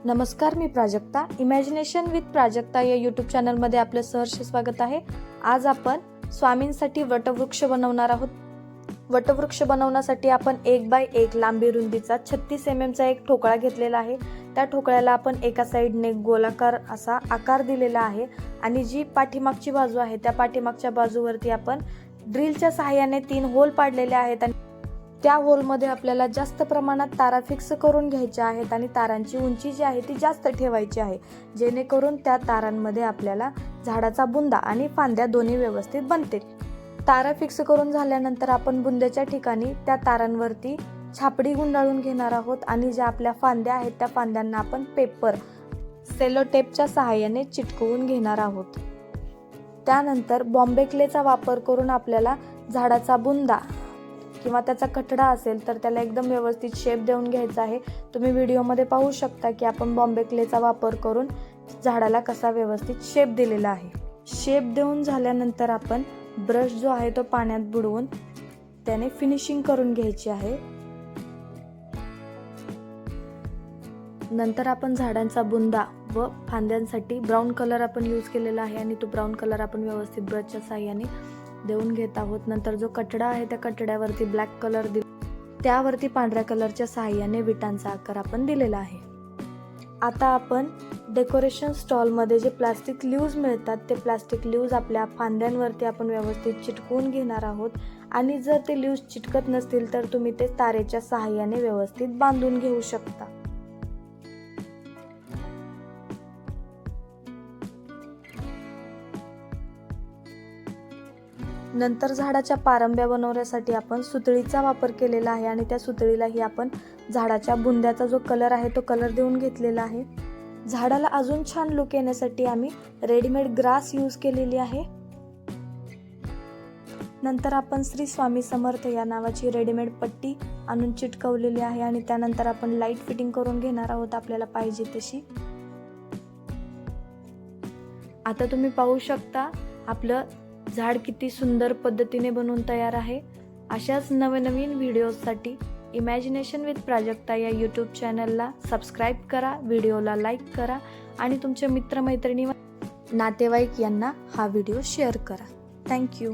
नमस्कार, मी Prajakta. Imagination with Prajakta या YouTube चॅनलमध्ये आपलं सहर्ष स्वागत आहे. आज आपण स्वामींसाठी वटवृक्ष बनवणार आहोत. वटवृक्ष बनवण्यासाठी आपण 1 बाय 1 लांबी रुंदीचा 36 mm चा एक ठोकळा घेतलेला आहे. त्या ठोकळ्याला आपण एका साईडने गोलाकार असा आकार दिलेला आहे आणि जी पाठीमागची बाजू आहे त्या पाठीमागच्या बाजूवरती आपण ड्रिलच्या सहाय्याने 3 होल पाडलेले आहेत आणि त्या होलमध्ये आपल्याला जास्त प्रमाणात तारा फिक्स करून घ्यायच्या आहेत आणि तारांची उंची जी आहे ती जास्त ठेवायची आहे, जेणेकरून त्या तारांमध्ये आपल्याला झाडाचा बुंदा आणि फांद्या दोन्ही व्यवस्थित बनतील. तारा फिक्स करून झाल्यानंतर आपण बुंद्याच्या ठिकाणी त्या तारांवरती छापडी गुंडाळून घेणार आहोत आणि ज्या आपल्या फांद्या आहेत त्या फांद्यांना आपण पेपर सेलो टेपच्या सहाय्याने चिटकवून घेणार आहोत. त्यानंतर बॉम्बे क्लेचा वापर करून आपल्याला झाडाचा बुंदा किंवा त्याचा कठडा असेल तर त्याला एकदम व्यवस्थित शेप देऊन घ्यायचा आहे. तुम्ही व्हिडिओमध्ये पाहू शकता की आपण बॉम्बे क्लेचा वापर करून झाडाला कसा व्यवस्थित शेप दिलेला आहे. शेप देऊन झाल्यानंतर आपण ब्रश जो आहे तो पाण्यात बुडवून त्याने फिनिशिंग करून घ्यायची आहे. नंतर आपण झाडांचा बुंदा व फांद्यांसाठी ब्राऊन कलर आपण यूज केलेला आहे आणि तो ब्राऊन कलर आपण व्यवस्थित ब्रशच्या साहाय्याने देऊन घेत आहोत. नंतर जो कठडा आहे त्या कठड्यावरती ब्लॅक कलर त्यावरती पांढऱ्या कलरच्या सहाय्याने विटांचा आकार आपण दिलेला आहे. आता आपण डेकोरेशन स्टॉलमध्ये जे प्लास्टिक लीव्ज मिळतात ते प्लास्टिक लीव्ज आपल्या फांद्यांवरती आपण व्यवस्थित चिटकवून घेणार आहोत आणि जर ते लीव्ज चिटकत नसतील तर तुम्ही ते तारेच्या सहाय्याने व्यवस्थित बांधून घेऊ शकता. नंतर झाडाच्या पारंब्या बनवण्यासाठी आपण सुतळीचा वापर केलेला आहे आणि त्या सुतळीलाही आपण झाडाच्या बुंद्याचा जो कलर आहे तो कलर देऊन घेतलेला आहे. झाडाला अजून छान लुक येण्यासाठी आम्ही रेडीमेड ग्रास यूज केलेली आहे. नंतर आपण श्री स्वामी समर्थ या नावाची रेडीमेड पट्टी आणून चिटकवलेली आहे आणि त्यानंतर आपण लाईट फिटिंग करून घेणार आहोत आपल्याला पाहिजे तशी. आता तुम्ही पाहू शकता आपलं झाड किती सुंदर पद्धतीने बनवून तयार आहे. अशाच नवनवीन व्हिडिओजसाठी इमॅजिनेशन विथ प्राजक्ता या यूट्यूब चॅनलला सबस्क्राईब करा, व्हिडिओला लाईक करा आणि तुमच्या मित्रमैत्रिणी नातेवाईक यांना हा व्हिडिओ शेअर करा. थँक्यू.